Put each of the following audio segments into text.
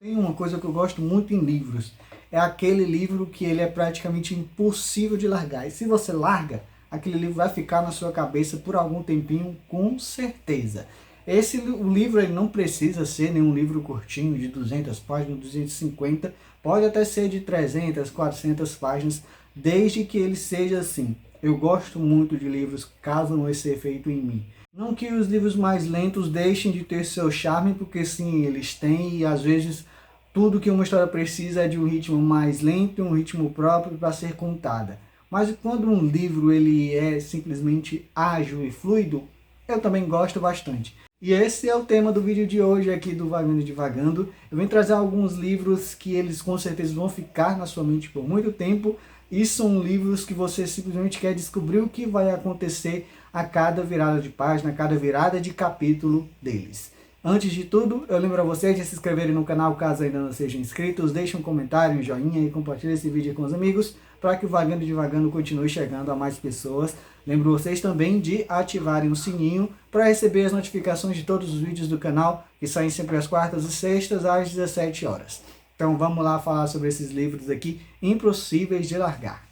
Tem uma coisa que eu gosto muito em livros, é aquele livro que ele é praticamente impossível de largar. E se você larga, aquele livro vai ficar na sua cabeça por algum tempinho, com certeza. O livro ele não precisa ser nenhum livro curtinho, de 200 páginas, 250, pode até ser de 300, 400 páginas, desde que ele seja assim. Eu gosto muito de livros que causam esse efeito em mim. Não que os livros mais lentos deixem de ter seu charme, porque sim, eles têm, e às vezes tudo que uma história precisa é de um ritmo mais lento, um ritmo próprio para ser contada. Mas quando um livro ele é simplesmente ágil e fluido, eu também gosto bastante. E esse é o tema do vídeo de hoje aqui do Vagando e Divagando. Eu venho trazer alguns livros que eles com certeza vão ficar na sua mente por muito tempo. E são livros que você simplesmente quer descobrir o que vai acontecer a cada virada de página, a cada virada de capítulo deles. Antes de tudo, eu lembro a vocês de se inscreverem no canal caso ainda não sejam inscritos, deixem um comentário, um joinha e compartilhem esse vídeo com os amigos para que o Vagando e Divagando continue chegando a mais pessoas. Lembro vocês também de ativarem o sininho para receber as notificações de todos os vídeos do canal, que saem sempre às quartas e sextas às 17 horas. Então vamos lá falar sobre esses livros aqui, impossíveis de largar.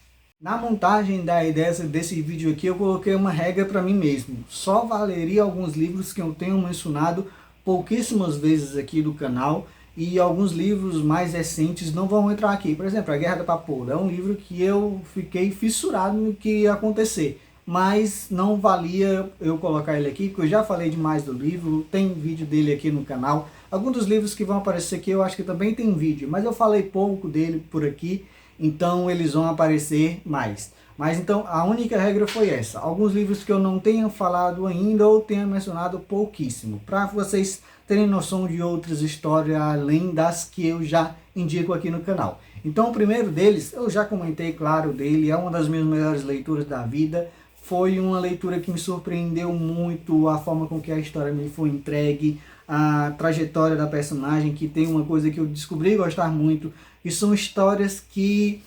Na montagem da ideia desse vídeo aqui, eu coloquei uma regra para mim mesmo. Só valeria alguns livros que eu tenho mencionado pouquíssimas vezes aqui do canal, e alguns livros mais recentes não vão entrar aqui. Por exemplo, A Guerra da Papoula é um livro que eu fiquei fissurado no que ia acontecer, mas não valia eu colocar ele aqui, porque eu já falei demais do livro, tem vídeo dele aqui no canal. Alguns dos livros que vão aparecer aqui eu acho que também tem vídeo, mas eu falei pouco dele por aqui, então eles vão aparecer mais. Mas então a única regra foi essa, alguns livros que eu não tenha falado ainda ou tenha mencionado pouquíssimo, para vocês terem noção de outras histórias além das que eu já indico aqui no canal. Então o primeiro deles, eu já comentei claro dele, é uma das minhas melhores leituras da vida, foi uma leitura que me surpreendeu muito, a forma com que a história me foi entregue, a trajetória da personagem, que tem uma coisa que eu descobri gostar muito, que são histórias que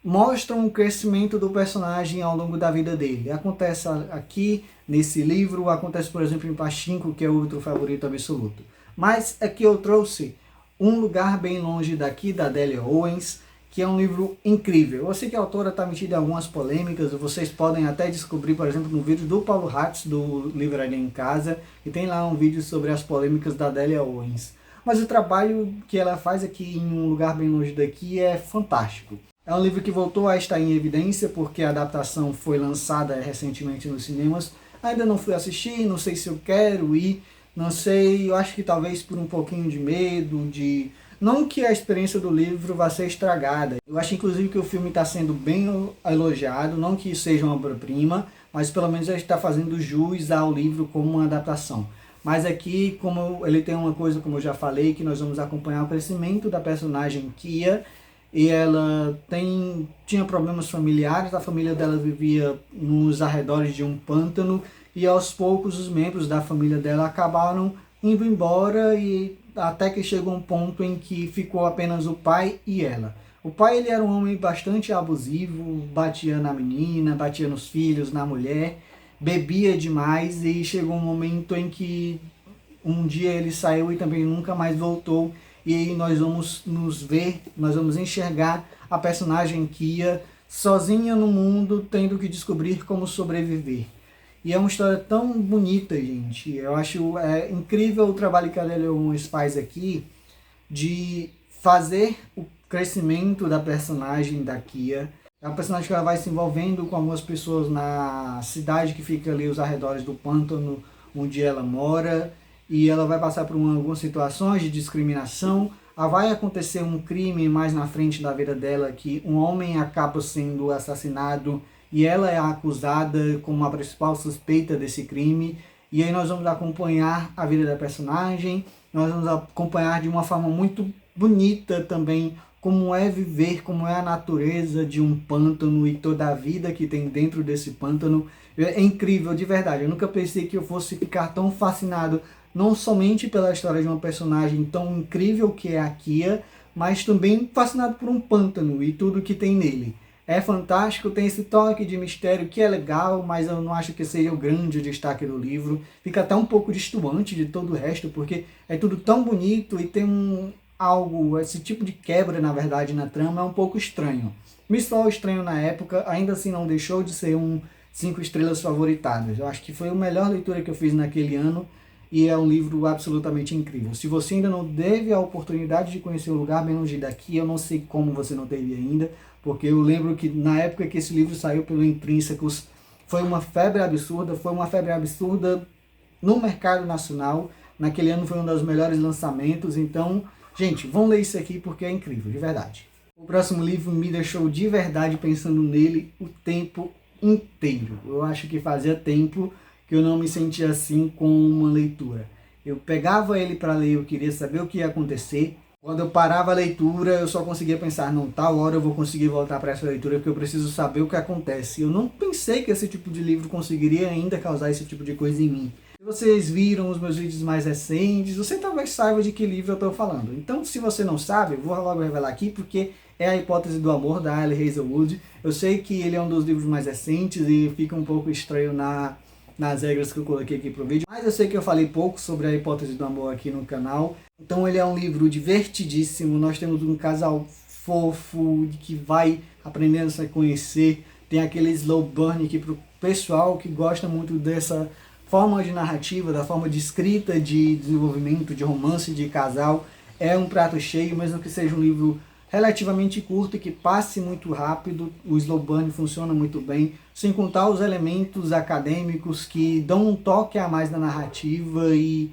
mostram o crescimento do personagem ao longo da vida dele. Acontece aqui nesse livro, acontece por exemplo em Pachinko, que é o outro favorito absoluto. Mas aqui eu trouxe Um Lugar Bem Longe Daqui, da Delia Owens, que é um livro incrível. Eu sei que a autora está metida em algumas polêmicas, vocês podem até descobrir, por exemplo, no vídeo do Paulo Hatz, do Livraria em Casa, e tem lá um vídeo sobre as polêmicas da Delia Owens. Mas o trabalho que ela faz aqui em Um Lugar Bem Longe Daqui é fantástico. É um livro que voltou a estar em evidência porque a adaptação foi lançada recentemente nos cinemas. Ainda não fui assistir, não sei se eu quero ir, não sei, eu acho que talvez por um pouquinho de medo, não que a experiência do livro vá ser estragada. Eu acho inclusive que o filme está sendo bem elogiado, não que seja uma obra-prima, mas pelo menos ele está fazendo jus ao livro como uma adaptação. Mas aqui, como ele tem uma coisa, como eu já falei, que nós vamos acompanhar o crescimento da personagem Kia, e ela tinha problemas familiares, a família dela vivia nos arredores de um pântano, e aos poucos os membros da família dela acabaram indo embora, e até que chegou um ponto em que ficou apenas o pai e ela. O pai ele era um homem bastante abusivo, batia na menina, batia nos filhos, na mulher, bebia demais, e chegou um momento em que um dia ele saiu e também nunca mais voltou. E aí nós vamos nós vamos enxergar a personagem Kia sozinha no mundo, tendo que descobrir como sobreviver. E é uma história tão bonita, gente. Eu acho incrível o trabalho que a Delia Owens faz aqui, de fazer o crescimento da personagem da Kia. É uma personagem que ela vai se envolvendo com algumas pessoas na cidade que fica ali aos arredores do pântano onde ela mora, e ela vai passar por algumas situações de discriminação. Vai acontecer um crime mais na frente da vida dela, que um homem acaba sendo assassinado e ela é acusada como a principal suspeita desse crime. E aí nós vamos acompanhar a vida da personagem, nós vamos acompanhar de uma forma muito bonita também como é viver, como é a natureza de um pântano e toda a vida que tem dentro desse pântano. É incrível, de verdade. Eu nunca pensei que eu fosse ficar tão fascinado, não somente pela história de uma personagem tão incrível que é a Kia, mas também fascinado por um pântano e tudo que tem nele. É fantástico, tem esse toque de mistério que é legal, mas eu não acho que seja o grande destaque do livro. Fica até um pouco destoante de todo o resto, porque é tudo tão bonito e tem algo, esse tipo de quebra, na verdade, na trama é um pouco estranho. Me soou estranho na época, ainda assim não deixou de ser um 5 estrelas favoritadas. Eu acho que foi a melhor leitura que eu fiz naquele ano e é um livro absolutamente incrível. Se você ainda não teve a oportunidade de conhecer o Lugar Bem Longe Daqui, eu não sei como você não teve ainda, porque eu lembro que na época que esse livro saiu pelo Intrínsecos, foi uma febre absurda no mercado nacional. Naquele ano foi um dos melhores lançamentos, então, gente, vão ler isso aqui porque é incrível, de verdade. O próximo livro me deixou de verdade pensando nele o tempo inteiro. Eu acho que fazia tempo que eu não me sentia assim com uma leitura. Eu pegava ele para ler, eu queria saber o que ia acontecer. Quando eu parava a leitura, eu só conseguia pensar, não, tal hora eu vou conseguir voltar para essa leitura porque eu preciso saber o que acontece. Eu não pensei que esse tipo de livro conseguiria ainda causar esse tipo de coisa em mim. Se vocês viram os meus vídeos mais recentes, você talvez saiba de que livro eu estou falando. Então, se você não sabe, eu vou logo revelar aqui porque é A Hipótese do Amor, da Hailey Hazelwood. Eu sei que ele é um dos livros mais recentes e fica um pouco estranho nas regras que eu coloquei aqui pro vídeo, mas eu sei que eu falei pouco sobre A Hipótese do Amor aqui no canal. Então ele é um livro divertidíssimo, nós temos um casal fofo, que vai aprendendo a se conhecer, tem aquele slow burn aqui pro pessoal que gosta muito dessa forma de narrativa, da forma de escrita, de desenvolvimento, de romance, de casal. É um prato cheio, mesmo que seja um livro relativamente curto e que passe muito rápido, o slow burn funciona muito bem, sem contar os elementos acadêmicos que dão um toque a mais na narrativa e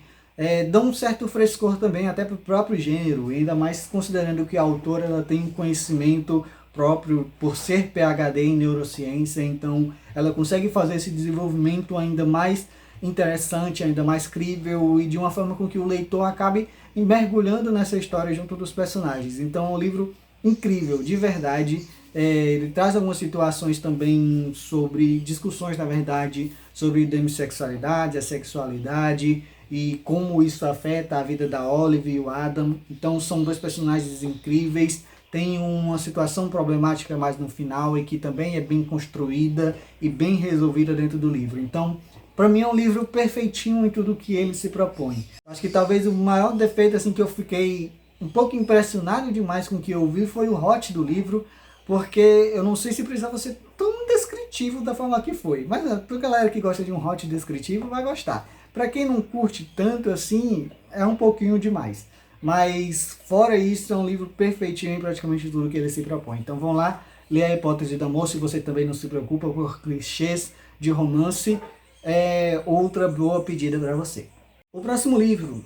dão um certo frescor também até para o próprio gênero, ainda mais considerando que a autora ela tem um conhecimento próprio por ser PhD em neurociência, então ela consegue fazer esse desenvolvimento ainda mais interessante, ainda mais crível e de uma forma com que o leitor acabe mergulhando nessa história junto dos personagens. Então é um livro incrível, de verdade. Ele traz algumas situações também sobre discussões, na verdade, sobre demissexualidade, a sexualidade e como isso afeta a vida da Olive e o Adam. Então são dois personagens incríveis. Tem uma situação problemática mais no final e que também é bem construída e bem resolvida dentro do livro. Então, para mim é um livro perfeitinho em tudo que ele se propõe. Acho que talvez o maior defeito assim que eu fiquei um pouco impressionado demais com o que eu vi foi o hot do livro, porque eu não sei se precisava ser tão descritivo da forma que foi. Mas para a galera que gosta de um hot descritivo vai gostar. Para quem não curte tanto assim, é um pouquinho demais. Mas fora isso, é um livro perfeitinho em praticamente tudo que ele se propõe. Então vão lá, lê A Hipótese do Amor, se você também não se preocupa por clichês de romance. É outra boa pedida para você. O próximo livro,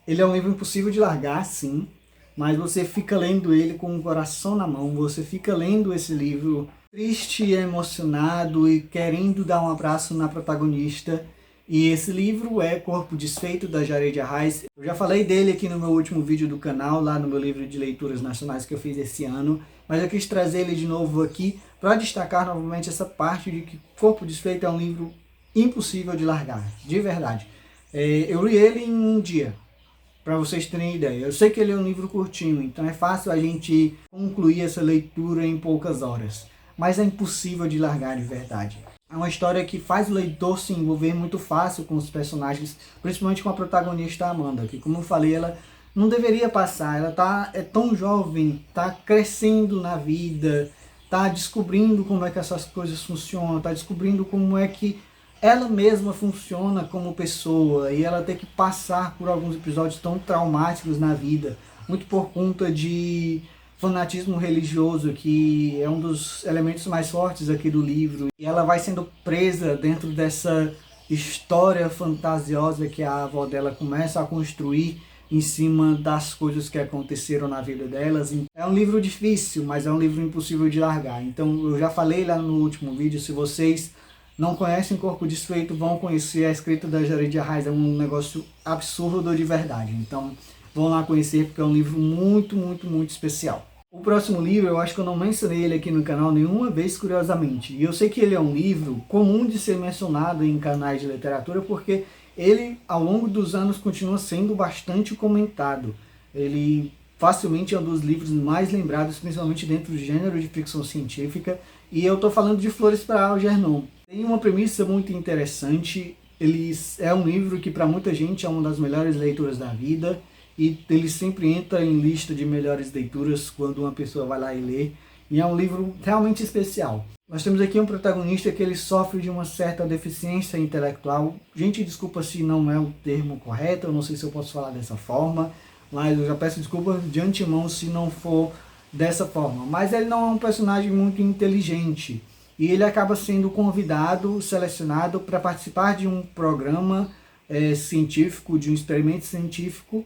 ele é um livro impossível de largar, sim, mas você fica lendo ele com o coração na mão, você fica lendo esse livro triste, emocionado e querendo dar um abraço na protagonista. E esse livro é Corpo Desfeito, da Jared Arraes. Eu já falei dele aqui no meu último vídeo do canal, lá no meu livro de leituras nacionais que eu fiz esse ano, mas eu quis trazer ele de novo aqui para destacar novamente essa parte de que Corpo Desfeito é um livro impossível de largar, de verdade. Eu li ele em um dia, para vocês terem ideia. Eu sei que ele é um livro curtinho, então é fácil a gente concluir essa leitura em poucas horas, mas é impossível de largar de verdade. É uma história que faz o leitor se envolver muito fácil com os personagens, principalmente com a protagonista Amanda, que, como eu falei, ela não deveria passar, ela é tão jovem, está crescendo na vida, está descobrindo como é que essas coisas funcionam, está descobrindo como é que ela mesma funciona como pessoa e ela tem que passar por alguns episódios tão traumáticos na vida, muito por conta de fanatismo religioso, que é um dos elementos mais fortes aqui do livro. E ela vai sendo presa dentro dessa história fantasiosa que a avó dela começa a construir em cima das coisas que aconteceram na vida delas. É um livro difícil, mas é um livro impossível de largar. Então eu já falei lá no último vídeo, se vocês não conhecem Corpo Desfeito, vão conhecer. A escrita da Jared Arraes, é um negócio absurdo de verdade. Então vão lá conhecer, porque é um livro muito, muito, muito especial. O próximo livro, eu acho que eu não mencionei ele aqui no canal nenhuma vez, curiosamente. E eu sei que ele é um livro comum de ser mencionado em canais de literatura, porque ele, ao longo dos anos, continua sendo bastante comentado. Ele facilmente é um dos livros mais lembrados, principalmente dentro do gênero de ficção científica. E eu estou falando de Flores para Algernon. Tem uma premissa muito interessante. Ele é um livro que para muita gente é uma das melhores leituras da vida. e ele sempre entra em lista de melhores leituras quando uma pessoa vai lá e lê. E é um livro realmente especial. Nós temos aqui um protagonista que ele sofre de uma certa deficiência intelectual. Gente, desculpa se não é o termo correto, eu não sei se eu posso falar dessa forma, mas eu já peço desculpa de antemão se não for dessa forma. Mas ele não é um personagem muito inteligente e ele acaba sendo convidado, selecionado para participar de um programa científico, de um experimento científico.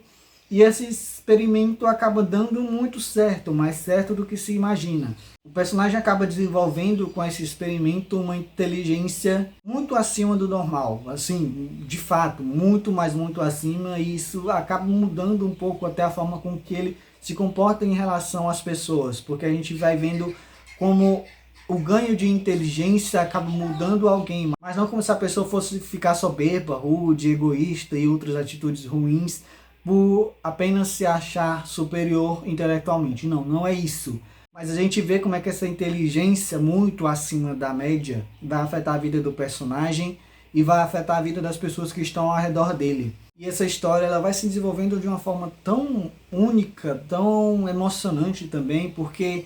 E esse experimento acaba dando muito certo, mais certo do que se imagina. O personagem acaba desenvolvendo com esse experimento uma inteligência muito acima do normal. Assim, de fato, muito, mas muito acima. E isso acaba mudando um pouco até a forma com que ele se comporta em relação às pessoas. Porque a gente vai vendo como o ganho de inteligência acaba mudando alguém. Mas não como se a pessoa fosse ficar soberba, rude, egoísta e outras atitudes ruins, por apenas se achar superior intelectualmente. Não, não é isso. Mas a gente vê como é que essa inteligência muito acima da média vai afetar a vida do personagem e vai afetar a vida das pessoas que estão ao redor dele. E essa história ela vai se desenvolvendo de uma forma tão única, tão emocionante também, porque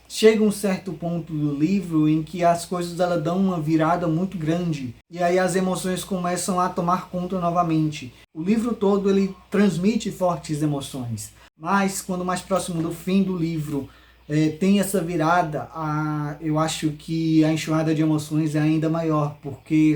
chega um certo ponto do livro em que as coisas ela dão uma virada muito grande e aí as emoções começam a tomar conta novamente. O livro todo ele transmite fortes emoções, mas quando mais próximo do fim do livro tem essa virada, eu acho que a enxurrada de emoções é ainda maior, porque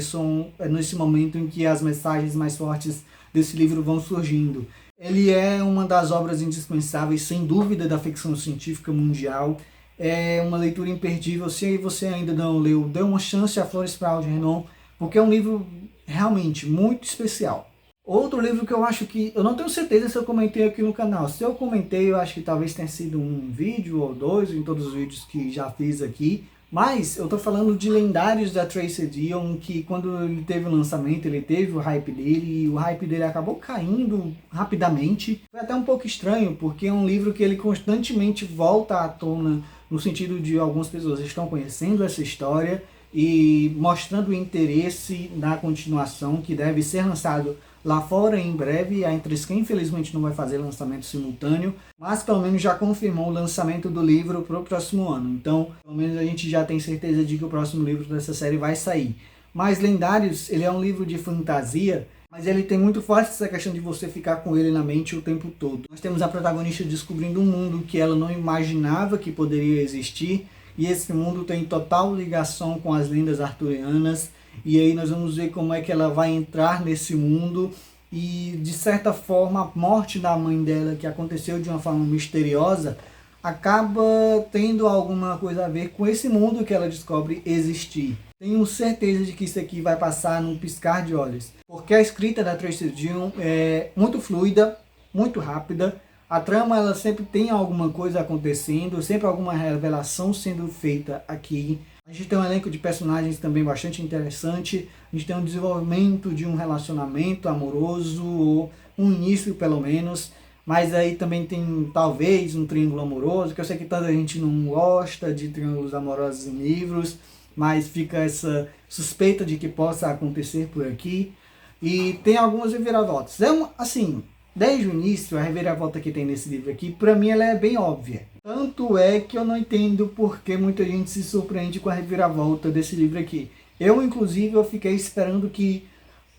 é nesse momento em que as mensagens mais fortes desse livro vão surgindo. Ele é uma das obras indispensáveis, sem dúvida, da ficção científica mundial. É uma leitura imperdível. Se você ainda não leu, dê uma chance a Flores para Algernon, porque é um livro realmente muito especial. Outro livro que eu acho que... eu não tenho certeza se eu comentei aqui no canal. Se eu comentei, eu acho que talvez tenha sido um vídeo ou dois, em todos os vídeos que já fiz aqui. Mas eu tô falando de Lendários da Tracy Deonn, que quando ele teve o lançamento, ele teve o hype dele, e o hype dele acabou caindo rapidamente. Foi até um pouco estranho, porque é um livro que ele constantemente volta à tona, no sentido de algumas pessoas estão conhecendo essa história e mostrando interesse na continuação, que deve ser lançado lá fora em breve. A Intrusca infelizmente não vai fazer lançamento simultâneo, mas pelo menos já confirmou o lançamento do livro para o próximo ano. Então, pelo menos a gente já tem certeza de que o próximo livro dessa série vai sair. Mas Lendários, ele é um livro de fantasia, mas ele tem muito forte essa questão de você ficar com ele na mente o tempo todo. Nós temos a protagonista descobrindo um mundo que ela não imaginava que poderia existir, e esse mundo tem total ligação com as lendas arturianas, e aí nós vamos ver como é que ela vai entrar nesse mundo, e de certa forma a morte da mãe dela, que aconteceu de uma forma misteriosa, acaba tendo alguma coisa a ver com esse mundo que ela descobre existir. Tenho certeza de que isso aqui vai passar num piscar de olhos, porque a escrita da Tracy Deonn é muito fluida, muito rápida. A trama ela sempre tem alguma coisa acontecendo, sempre alguma revelação sendo feita aqui. A gente tem um elenco de personagens também bastante interessante. A gente tem um desenvolvimento de um relacionamento amoroso, ou um início pelo menos. Mas aí também tem talvez um triângulo amoroso, que eu sei que tanta gente não gosta de triângulos amorosos em livros, mas fica essa suspeita de que possa acontecer por aqui. E tem algumas reviravoltas. Assim, desde o início, a reviravolta que tem nesse livro aqui, pra mim ela é bem óbvia. Tanto é que eu não entendo por que muita gente se surpreende com a reviravolta desse livro aqui. Eu, inclusive, eu fiquei esperando que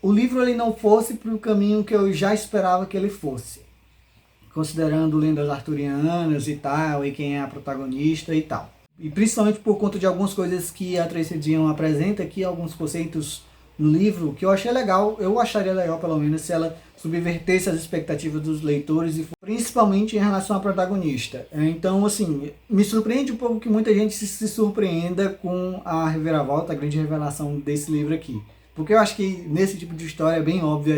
o livro ele não fosse para o caminho que eu já esperava que ele fosse, considerando lendas arturianas e tal, e quem é a protagonista e tal. E principalmente por conta de algumas coisas que a Tracy Deonn apresenta aqui, alguns conceitos no livro, que eu achei legal. Eu acharia legal, pelo menos, se ela subvertesse as expectativas dos leitores, e principalmente em relação à protagonista. Então, assim, me surpreende um pouco que muita gente se surpreenda com a reviravolta, a grande revelação desse livro aqui. Porque eu acho que nesse tipo de história é bem óbvio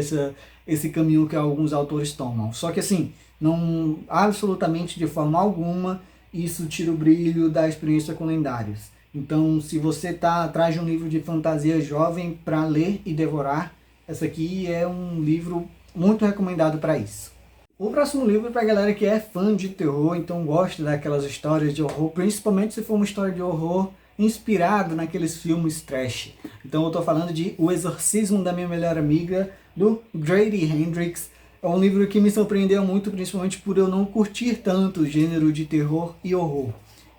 esse caminho que alguns autores tomam. Só que, assim, não absolutamente de forma alguma isso tira o brilho da experiência com Lendários. Então, se você está atrás de um livro de fantasia jovem para ler e devorar, essa aqui é um livro muito recomendado para isso. O próximo livro é para a galera que é fã de terror, então gosta daquelas histórias de horror, principalmente se for uma história de horror inspirado naqueles filmes trash. Então eu estou falando de O Exorcismo da Minha Melhor Amiga, do Grady Hendrix. É um livro que me surpreendeu muito, principalmente por eu não curtir tanto o gênero de terror e horror.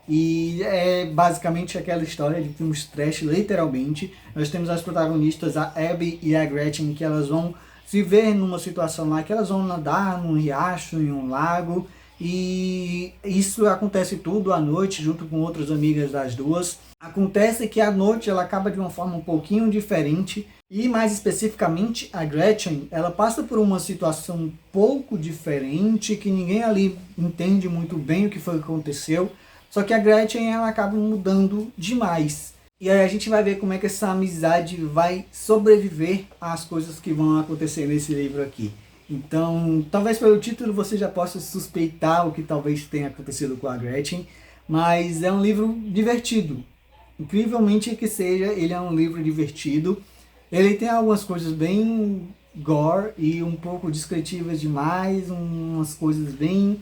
E é basicamente aquela história de filmes trash, literalmente. Nós temos as protagonistas, a Abby e a Gretchen, que elas vão se ver numa situação lá que elas vão nadar num riacho, em um lago, e isso acontece tudo à noite, junto com outras amigas das duas. Acontece que a noite ela acaba de uma forma um pouquinho diferente, e mais especificamente a Gretchen, ela passa por uma situação um pouco diferente, que ninguém ali entende muito bem o que foi que aconteceu, só que a Gretchen ela acaba mudando demais. E aí a gente vai ver como é que essa amizade vai sobreviver às coisas que vão acontecer nesse livro aqui. Então, talvez pelo título você já possa suspeitar o que talvez tenha acontecido com a Gretchen, mas é um livro divertido. Incrivelmente que seja, ele é um livro divertido. Ele tem algumas coisas bem gore e um pouco descritivas demais, umas coisas bem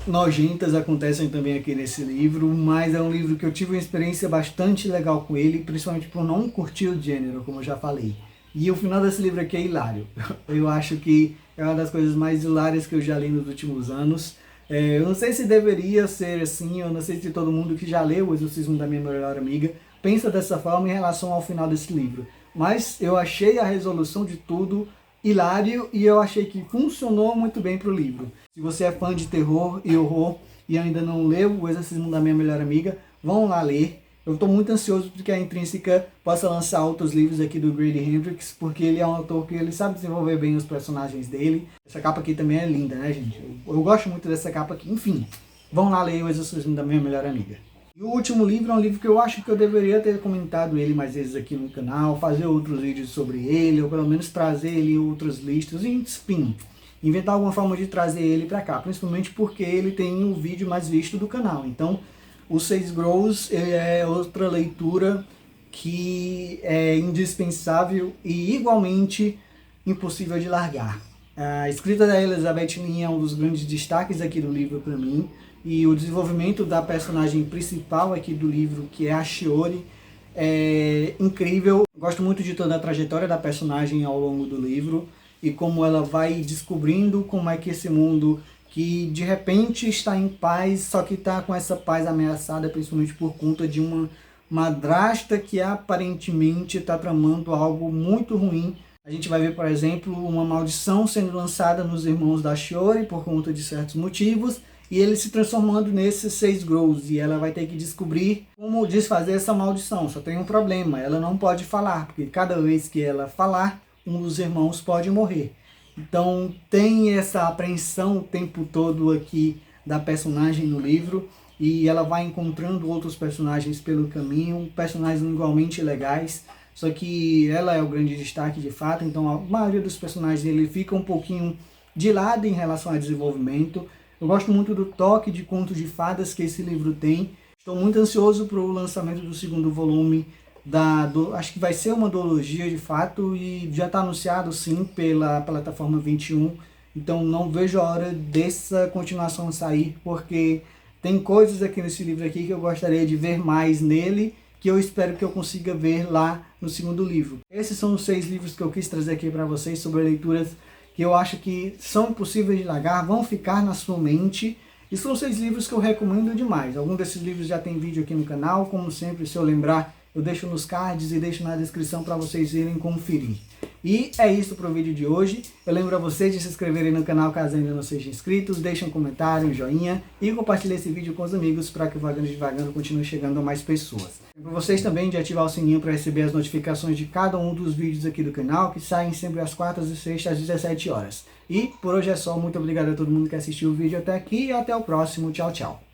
nojentas acontecem também aqui nesse livro, mas é um livro que eu tive uma experiência bastante legal com ele, principalmente por não curtir o gênero, como eu já falei. E o final desse livro aqui é hilário. Eu acho que é uma das coisas mais hilárias que eu já li nos últimos anos. Eu não sei se deveria ser assim, eu não sei se todo mundo que já leu O Exorcismo da Minha Melhor Amiga pensa dessa forma em relação ao final desse livro. Mas eu achei a resolução de tudo hilário e eu achei que funcionou muito bem para o livro. Se você é fã de terror e horror e ainda não leu O Exorcismo da Minha Melhor Amiga, vão lá ler. Eu estou muito ansioso porque a Intrínseca possa lançar outros livros aqui do Grady Hendrix, porque ele é um autor que ele sabe desenvolver bem os personagens dele. Essa capa aqui também é linda, né, gente? Eu gosto muito dessa capa aqui. Enfim, vão lá ler O Exorcismo da Minha Melhor Amiga. E o último livro é um livro que eu acho que eu deveria ter comentado ele mais vezes aqui no canal, fazer outros vídeos sobre ele, ou pelo menos trazer ele em outras listas, enfim, inventar alguma forma de trazer ele para cá, principalmente porque ele tem o vídeo mais visto do canal. Então, o Seis Grows é outra leitura que é indispensável e igualmente impossível de largar. A escrita da Elizabeth Lin é um dos grandes destaques aqui do livro para mim, e o desenvolvimento da personagem principal aqui do livro, que é a Shiori, é incrível. Gosto muito de toda a trajetória da personagem ao longo do livro e como ela vai descobrindo como é que esse mundo que de repente está em paz, só que está com essa paz ameaçada principalmente por conta de uma madrasta que aparentemente está tramando algo muito ruim. A gente vai ver, por exemplo, uma maldição sendo lançada nos irmãos da Shiori por conta de certos motivos, e ele se transformando nesses Seis Grows, e ela vai ter que descobrir como desfazer essa maldição. Só tem um problema, ela não pode falar, porque cada vez que ela falar, um dos irmãos pode morrer. Então tem essa apreensão o tempo todo aqui da personagem no livro, e ela vai encontrando outros personagens pelo caminho, personagens igualmente legais, só que ela é o grande destaque de fato, então a maioria dos personagens ele fica um pouquinho de lado em relação ao desenvolvimento. Eu gosto muito do toque de conto de fadas que esse livro tem. Estou muito ansioso para o lançamento do segundo volume, acho que vai ser uma duologia de fato, e já está anunciado sim pela plataforma 21, então não vejo a hora dessa continuação sair, porque tem coisas aqui nesse livro aqui que eu gostaria de ver mais nele, que eu espero que eu consiga ver lá no segundo livro. Esses são os 6 livros que eu quis trazer aqui para vocês sobre leituras que eu acho que são impossíveis de largar, vão ficar na sua mente. E são 6 livros que eu recomendo demais. Alguns desses livros já tem vídeo aqui no canal, como sempre, se eu lembrar, eu deixo nos cards e deixo na descrição para vocês irem conferir. E é isso para o vídeo de hoje. Eu lembro a vocês de se inscreverem no canal caso ainda não sejam inscritos, deixem um comentário, um joinha e compartilhem esse vídeo com os amigos para que o Vagando Devagando continue chegando a mais pessoas. Lembro vocês também de ativar o sininho para receber as notificações de cada um dos vídeos aqui do canal, que saem sempre às quartas e sextas às 17 horas. E por hoje é só. Muito obrigado a todo mundo que assistiu o vídeo até aqui e até o próximo. Tchau, tchau.